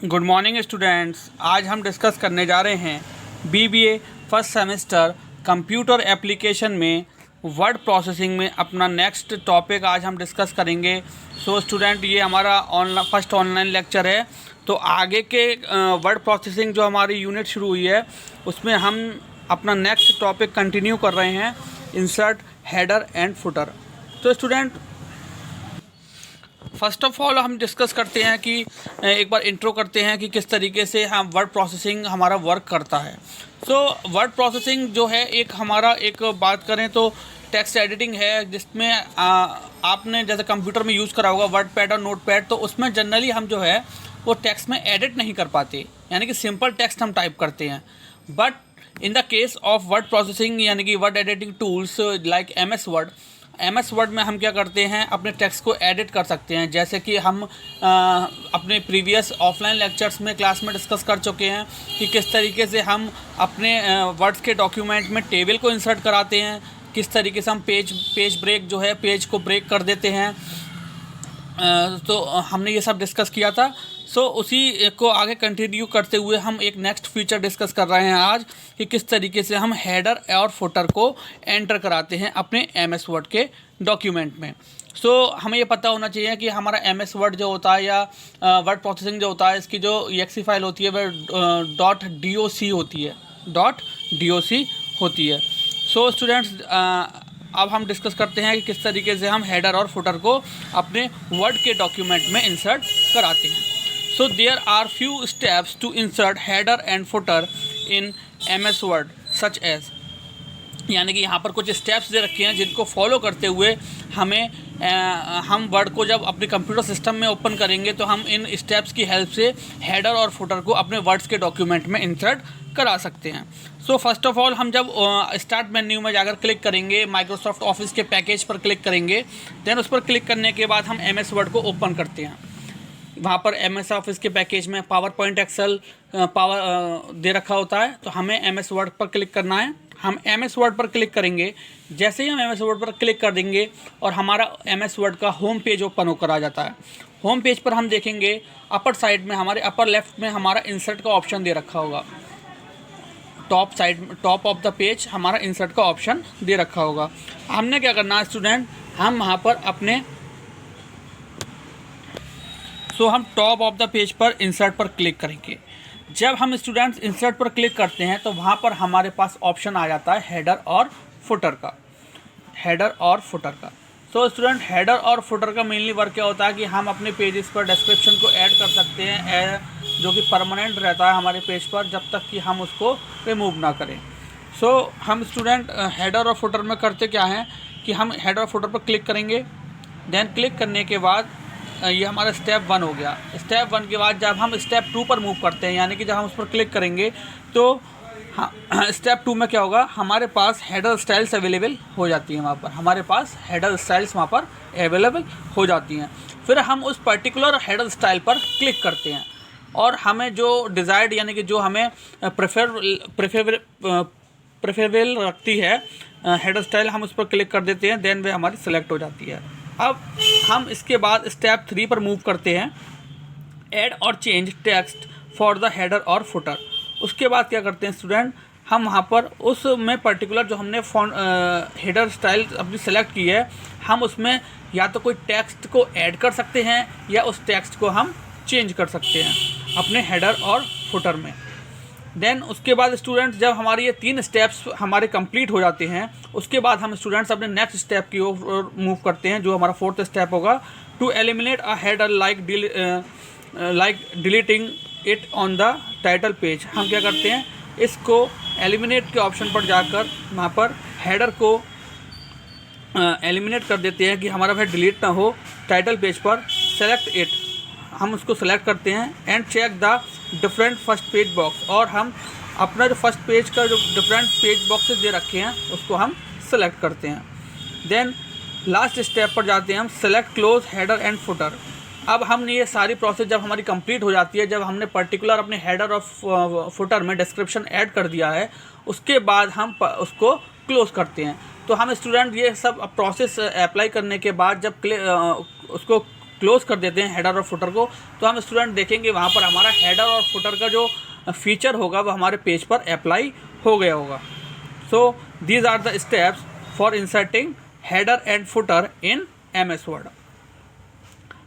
Good morning students. आज हम discuss करने जा रहे हैं BBA first semester computer application में वर्ड प्रोसेसिंग में अपना नेक्स्ट टॉपिक आज हम डिस्कस करेंगे। स्टूडेंट, ये हमारा फर्स्ट ऑनलाइन लेक्चर है। तो आगे के वर्ड प्रोसेसिंग जो हमारी यूनिट शुरू हुई है उसमें हम अपना नेक्स्ट टॉपिक कंटिन्यू कर रहे हैं, इंसर्ट हेडर एंड फुटर। तो स्टूडेंट, फर्स्ट ऑफ ऑल हम डिस्कस करते हैं कि एक बार इंट्रो करते हैं कि किस तरीके से हम वर्ड प्रोसेसिंग हमारा वर्क करता है। वर्ड प्रोसेसिंग जो है एक बात करें तो टेक्स्ट एडिटिंग है, जिसमें आपने जैसे कंप्यूटर में यूज़ करा होगा वर्ड पैड और नोट पैड। तो उसमें जनरली हम जो है वो टेक्स्ट में एडिट नहीं कर पाते, यानी कि सिंपल टेक्स्ट हम टाइप करते हैं। But in the case of word processing यानी कि word editing tools like M S word में हम क्या करते हैं, अपने टेक्स्ट को एडिट कर सकते हैं। जैसे कि हम अपने प्रीवियस ऑफलाइन लेक्चर्स में क्लास में डिस्कस कर चुके हैं कि किस तरीके से हम अपने वर्ड्स के डॉक्यूमेंट में टेबल को इंसर्ट कराते हैं, किस तरीके से हम पेज ब्रेक जो है पेज को ब्रेक कर देते हैं। तो हमने ये सब डिस्कस किया था। उसी को आगे कंटिन्यू करते हुए हम एक नेक्स्ट फीचर डिस्कस कर रहे हैं आज कि किस तरीके से हम हेडर और फुटर को एंटर कराते हैं अपने एमएस वर्ड के डॉक्यूमेंट में। हमें ये पता होना चाहिए कि हमारा एमएस वर्ड जो होता है या वर्ड प्रोसेसिंग जो होता है, इसकी जो एक्सी फाइल होती है वह .doc होती है। स्टूडेंट्स, अब हम डिस्कस करते हैं कि किस तरीके से हम हेडर और फुटर को अपने वर्ड के डॉक्यूमेंट में इंसर्ट कराते हैं। There are few steps to insert header and footer in MS word such as, यानी कि यहाँ पर कुछ स्टेप्स दे रखे हैं जिनको फॉलो करते हुए हम वर्ड को जब अपने कंप्यूटर सिस्टम में ओपन करेंगे तो हम इन स्टेप्स की हेल्प से हेडर और फुटर को अपने वर्ड्स के डॉक्यूमेंट में इंसर्ट करा सकते हैं। फर्स्ट ऑफ ऑल हम जब स्टार्ट मेन्यू में जाकर क्लिक करेंगे, माइक्रोसॉफ्ट ऑफिस के पैकेज पर क्लिक करेंगे, देन उस पर क्लिक करने के बाद हम एमएस वर्ड को ओपन करते हैं। वहाँ पर एमएस ऑफिस के पैकेज में पावर पॉइंट एक्सेल दे रखा होता है, तो हमें एमएस वर्ड पर क्लिक करना है। हम एमएस वर्ड पर क्लिक करेंगे, जैसे ही हम एमएस वर्ड पर क्लिक कर देंगे और हमारा एमएस वर्ड का होम पेज ओपन होकर आ जाता है। होम पेज पर हम देखेंगे अपर साइड में, हमारे अपर लेफ्ट में हमारा इंसर्ट का ऑप्शन दे रखा होगा। टॉप ऑफ द पेज हमारा इंसर्ट का ऑप्शन दे रखा होगा। हमने क्या करना है स्टूडेंट, हम वहाँ पर हम टॉप ऑफ द पेज पर इंसर्ट पर क्लिक करेंगे। जब हम स्टूडेंट्स इंसर्ट पर क्लिक करते हैं तो वहाँ पर हमारे पास ऑप्शन आ जाता है हेडर और फुटर का। स्टूडेंट, हेडर और फुटर का मेनली वर्क क्या होता है कि हम अपने पेजेस पर डिस्क्रिप्शन को ऐड कर सकते हैं, जो कि परमानेंट रहता है हमारे पेज पर जब तक कि हम उसको रिमूव ना करें। हम स्टूडेंट हेडर और फुटर में करते क्या हैं कि हम हेडर और फुटर पर क्लिक करेंगे। देन क्लिक करने के बाद ये हमारा स्टेप 1 हो गया। स्टेप 1 के बाद जब हम स्टेप 2 पर मूव करते हैं, यानी कि जब हम उस पर क्लिक करेंगे तो स्टेप 2 में क्या होगा, हमारे पास हेडर स्टाइल्स अवेलेबल हो जाती हैं। वहाँ पर हमारे पास हेडर स्टाइल्स वहाँ पर अवेलेबल हो जाती हैं। फिर हम उस पर्टिकुलर हेडर स्टाइल पर क्लिक करते हैं और हमें जो डिज़ायर्ड यानी कि जो हमें प्रेफरेबल रखती है हेडर स्टाइल, हम उस पर क्लिक कर देते हैं। देन वे हमारी सेलेक्ट हो जाती है। अब हम इसके बाद स्टेप 3 पर मूव करते हैं, ऐड और change text for the header और फुटर। उसके बाद क्या करते हैं स्टूडेंट, हम वहाँ पर उसमें पर्टिकुलर जो हमने हेडर स्टाइल अपनी सेलेक्ट की है, हम उसमें या तो कोई टेक्स्ट को ऐड कर सकते हैं या उस टेक्स्ट को हम चेंज कर सकते हैं अपने हेडर और फुटर में। देन उसके बाद स्टूडेंट्स, जब हमारे ये 3 स्टेप्स हमारे कंप्लीट हो जाते हैं, उसके बाद हम स्टूडेंट्स अपने नेक्स्ट स्टेप की ओर मूव करते हैं, जो हमारा 4th स्टेप होगा, to eliminate a header like deleting it on the title page. हम क्या करते हैं, इसको एलिमिनेट के ऑप्शन पर जाकर वहाँ पर हेडर को एलिमिनेट कर देते हैं कि हमारा वह डिलीट ना हो टाइटल पेज पर। सेलेक्ट इट, हम उसको सेलेक्ट करते हैं and check the different first page box, और हम अपना जो फर्स्ट पेज का जो डिफरेंट पेज बॉक्सेस दे रखे हैं उसको हम सेलेक्ट करते हैं। देन लास्ट स्टेप पर जाते हैं हम, select close header and footer. अब हमने ये सारी प्रोसेस जब हमारी कंप्लीट हो जाती है, जब हमने पर्टिकुलर अपने हेडर और फुटर में डिस्क्रिप्शन ऐड कर दिया है, उसके बाद हम उसको क्लोज करते हैं। तो हम स्टूडेंट ये सब प्रोसेस अप्लाई करने के बाद जब उसको क्लोज कर देते हैं हेडर और फुटर को, तो हम स्टूडेंट देखेंगे वहाँ पर हमारा हेडर और फुटर का जो फीचर होगा वो हमारे पेज पर अप्लाई हो गया होगा। So these are the steps for inserting header and footer in MS word.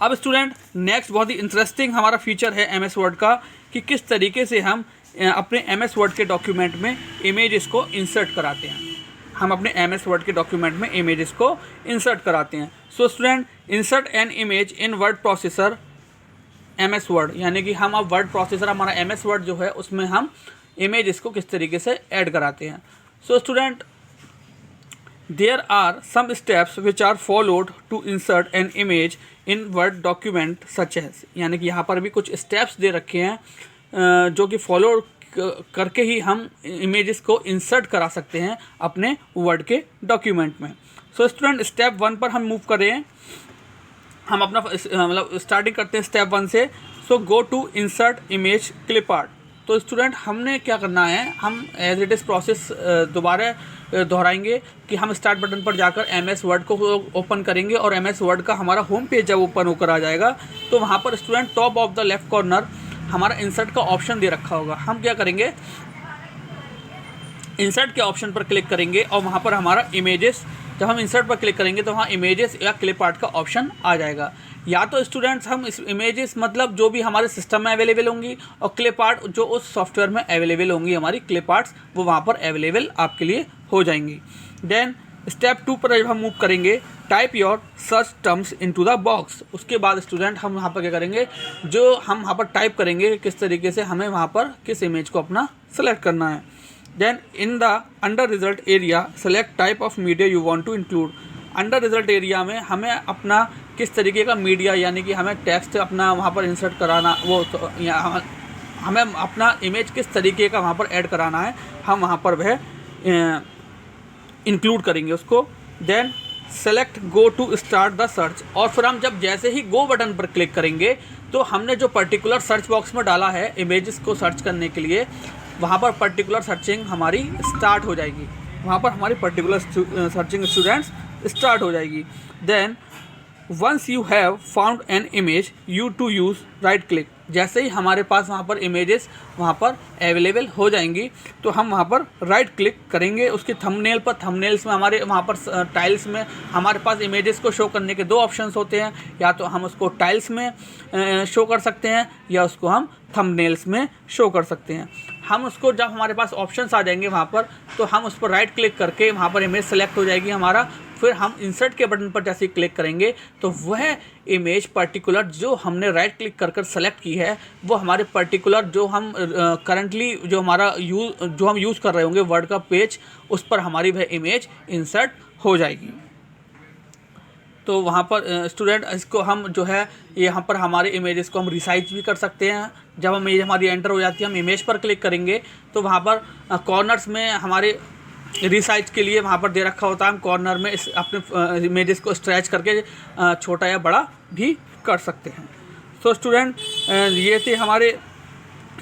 अब स्टूडेंट नेक्स्ट बहुत ही इंटरेस्टिंग हमारा फीचर है MS वर्ड का कि किस तरीके से हम अपने MS वर्ड के डॉक्यूमेंट में इमेजेस को इंसर्ट कराते हैं। हम अपने MS वर्ड के डॉक्यूमेंट में इमेजेस को इंसर्ट कराते हैं। So student, insert an image in word processor MS word, यानी कि हम अब वर्ड प्रोसेसर हमारा MS वर्ड जो है उसमें हम इमेजेस को किस तरीके से ऐड कराते हैं। So student, there are some steps which are followed to insert an image in word document such as, यानी कि यहाँ पर भी कुछ steps दे रखे हैं जो कि फॉलो करके ही हम इमेजेस को इंसर्ट करा सकते हैं अपने वर्ड के डॉक्यूमेंट में। सो स्टूडेंट, स्टेप 1 पर हम मूव करें, हम अपना मतलब स्टार्टिंग करते हैं स्टेप 1 से। So go to insert image clip art. तो स्टूडेंट, हमने क्या करना है, हम एज इट इज़ प्रोसेस दोबारा दोहराएंगे कि हम स्टार्ट बटन पर जाकर MS वर्ड को ओपन करेंगे और MS वर्ड का हमारा होम पेज जब ओपन होकर आ जाएगा तो वहाँ पर student top of the left corner हमारा इंसर्ट का ऑप्शन दे रखा होगा। हम क्या करेंगे, इंसर्ट के ऑप्शन पर क्लिक करेंगे और वहाँ पर हमारा इमेजेस, जब हम इंसर्ट पर क्लिक करेंगे तो वहाँ इमेजेस या क्लिप आर्ट का ऑप्शन आ जाएगा। या तो स्टूडेंट्स हम इस इमेजेस मतलब जो भी हमारे सिस्टम में अवेलेबल होंगी और क्लिप आर्ट जो उस सॉफ्टवेयर में अवेलेबल होंगी हमारी क्लिप आर्ट्स, वो वहाँ पर अवेलेबल आपके लिए हो जाएंगी। देन स्टेप 2 पर जब हम मूव करेंगे, type your search terms into the box. उसके बाद स्टूडेंट हम वहाँ पर क्या करेंगे, जो हम वहाँ पर टाइप करेंगे किस तरीके से हमें वहाँ पर किस इमेज को अपना सेलेक्ट करना है। Then in the under result area select type of media you want to include. Under result area में हमें अपना किस तरीके का मीडिया, यानी कि हमें टेक्स्ट अपना वहाँ पर इंसर्ट कराना, वो तो हमें अपना इमेज किस तरीके का वहाँ पर ऐड कराना है, हम वहाँ पर वह इंक्लूड करेंगे उसको। Then select go to start the search, और फिर हम जब जैसे ही गो बटन पर क्लिक करेंगे तो हमने जो पर्टिकुलर सर्च बॉक्स में डाला है इमेजेस को सर्च करने के लिए, वहाँ पर पर्टिकुलर सर्चिंग हमारी स्टार्ट हो जाएगी, वहाँ पर हमारी पर्टिकुलर सर्चिंग स्टूडेंट्स स्टार्ट हो जाएगी। Then once you have found an image you to use right click. जैसे ही हमारे पास वहाँ पर इमेजेस वहाँ पर अवेलेबल हो जाएंगी तो हम वहाँ पर राइट क्लिक करेंगे उसके थंबनेल पर। थंबनेल्स में हमारे वहाँ पर टाइल्स में हमारे पास इमेजेस को शो करने के 2 ऑप्शंस होते हैं, या तो हम उसको टाइल्स में शो कर सकते हैं या उसको हम थंबनेल्स में शो कर सकते हैं। हम उसको जब हमारे पास ऑप्शंस आ जाएंगे वहाँ पर, तो हम उस पर राइट क्लिक करके वहाँ पर इमेज सेलेक्ट हो जाएगी हमारा। फिर हम इंसर्ट के बटन पर जैसे ही क्लिक करेंगे तो वह इमेज पर्टिकुलर जो हमने राइट क्लिक कर कर सेलेक्ट की है वो हमारे पर्टिकुलर जो हम करंटली जो हमारा जो हम यूज़ कर रहे होंगे वर्ड का पेज, उस पर हमारी वह इमेज इंसर्ट हो जाएगी। तो वहाँ पर स्टूडेंट इसको हम जो है यहाँ पर हमारे इमेजेस को हम रिसाइज भी कर सकते हैं। जब हम इमेज हमारी एंटर हो जाती है, हम इमेज पर क्लिक करेंगे तो वहाँ पर कॉर्नर्स में हमारे रिसाइज के लिए वहाँ पर दे रखा होता है, हम कॉर्नर में इस अपने इमेजेस को स्ट्रेच करके छोटा या बड़ा भी कर सकते हैं। सो स्टूडेंट, ये थे हमारे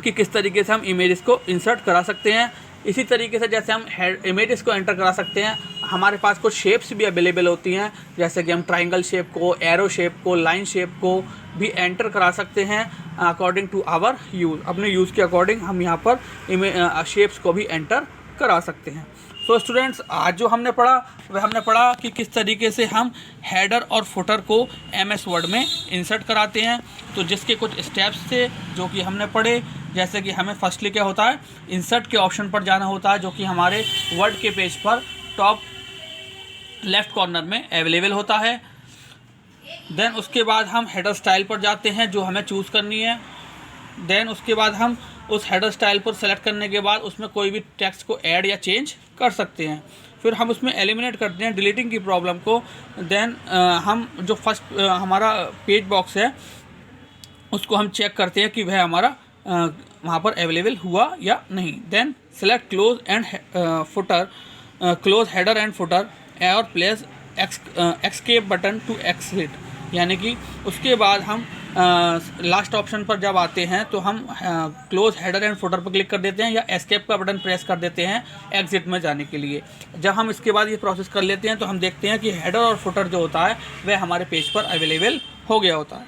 कि किस तरीके से हम इमेजेस को इंसर्ट करा सकते हैं। इसी तरीके से जैसे हम इमेजेस को एंटर करा सकते हैं, हमारे पास कुछ शेप्स भी अवेलेबल होती हैं, जैसे कि हम ट्राइंगल शेप को, एरो शेप को, लाइन शेप को भी एंटर करा सकते हैं अकॉर्डिंग टू आवर यूज़। अपने यूज़ के अकॉर्डिंग हम यहाँ पर शेप्स को भी एंटर करा सकते हैं। तो स्टूडेंट्स, आज जो हमने पढ़ा वह हमने पढ़ा कि किस तरीके से हम हेडर और फुटर को MS वर्ड में इंसर्ट कराते हैं। तो जिसके कुछ स्टेप्स थे जो कि हमने पढ़े, जैसे कि हमें फर्स्टली क्या होता है, इंसर्ट के ऑप्शन पर जाना होता है जो कि हमारे वर्ड के पेज पर टॉप लेफ़्ट कॉर्नर में अवेलेबल होता है। देन उसके बाद हम हेडर स्टाइल पर जाते हैं जो हमें चूज़ करनी है। देन उसके बाद हम उस हेडर स्टाइल पर सेलेक्ट करने के बाद उसमें कोई भी टेक्स्ट को ऐड या चेंज कर सकते हैं। फिर हम उसमें एलिमिनेट करते हैं डिलीटिंग की प्रॉब्लम को। देन हम जो फर्स्ट हमारा पेज बॉक्स है उसको हम चेक करते हैं कि वह हमारा वहाँ पर अवेलेबल हुआ या नहीं। Then select close and footer, close header and footer और place escape button to exit, यानी कि उसके बाद हम लास्ट ऑप्शन पर जब आते हैं तो हम क्लोज हेडर एंड फुटर पर क्लिक कर देते हैं या एस्केप का बटन प्रेस कर देते हैं एग्जिट में जाने के लिए। जब हम इसके बाद ये प्रोसेस कर लेते हैं तो हम देखते हैं कि हेडर और फुटर जो होता है वह हमारे पेज पर अवेलेबल हो गया होता है।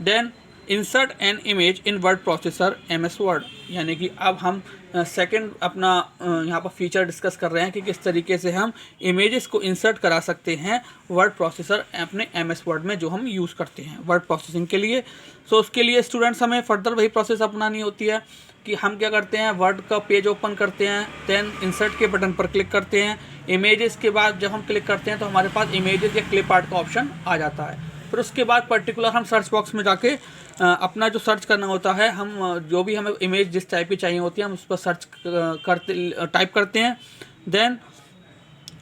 Then insert an image in word processor MS word, यानी कि अब हम सेकंड अपना यहाँ पर फीचर डिस्कस कर रहे हैं कि किस तरीके से हम इमेजेस को इंसर्ट करा सकते हैं वर्ड प्रोसेसर अपने MS वर्ड में जो हम यूज़ करते हैं वर्ड प्रोसेसिंग के लिए। सो उसके लिए स्टूडेंट्स हमें फर्दर वही प्रोसेस अपनानी होती है कि हम क्या करते हैं, वर्ड का पेज ओपन करते हैं, देन इंसर्ट के बटन पर क्लिक करते हैं। इमेजेस के बाद जब हम क्लिक करते हैं तो हमारे पास इमेजेस या क्लिप आर्ट का ऑप्शन आ जाता है। फिर उसके बाद पर्टिकुलर हम सर्च बॉक्स में जाके अपना जो सर्च करना होता है, हम जो भी हमें इमेज जिस टाइप की चाहिए होती है हम उस पर सर्च टाइप करते हैं। देन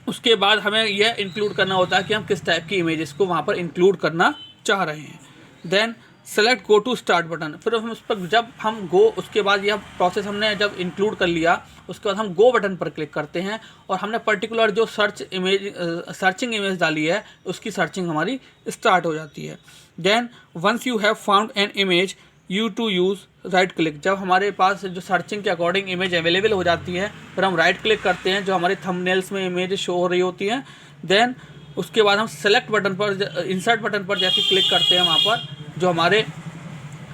उसके बाद हमें यह इंक्लूड करना होता है कि हम किस टाइप की इमेजेस को वहाँ पर इंक्लूड करना चाह रहे हैं। Then select go to start button, फिर हम उस पर जब हम गो, उसके बाद यह प्रोसेस हमने जब इंक्लूड कर लिया उसके बाद हम गो बटन पर क्लिक करते हैं और हमने पर्टिकुलर जो सर्चिंग इमेज डाली है उसकी सर्चिंग हमारी स्टार्ट हो जाती है। Then once you have found an image you to use right click, जब हमारे पास जो सर्चिंग के अकॉर्डिंग इमेज अवेलेबल हो जाती है फिर हम राइट क्लिक करते हैं जो हमारे थंबनेल्स में इमेज शो हो रही होती हैं। देन उसके बाद हम सेलेक्ट बटन पर, इंसर्ट बटन पर जैसे क्लिक करते हैं वहाँ पर जो हमारे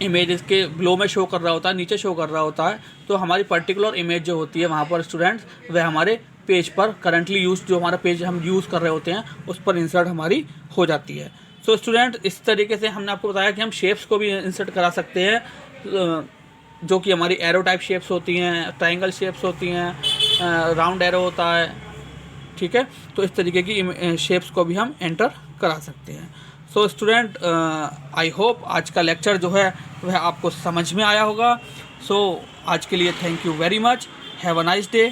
इमेज के ब्लो में शो कर रहा होता है, नीचे शो कर रहा होता है, तो हमारी पर्टिकुलर इमेज जो होती है वहाँ पर स्टूडेंट्स वह हमारे पेज पर करंटली यूज जो हमारा पेज हम यूज़ कर रहे होते हैं उस पर इंसर्ट हमारी हो जाती है। सो स्टूडेंट इस तरीके से हमने आपको बताया कि हम शेप्स को भी इंसर्ट करा सकते हैं जो कि हमारी एरो टाइप शेप्स होती हैं, ट्रायंगल शेप्स होती हैं, राउंड एरो होता है, ठीक है। तो इस तरीके की शेप्स को भी हम एंटर करा सकते हैं। सो स्टूडेंट आई होप आज का लेक्चर जो है वह आपको समझ में आया होगा। सो आज के लिए thank you very much, have a nice day.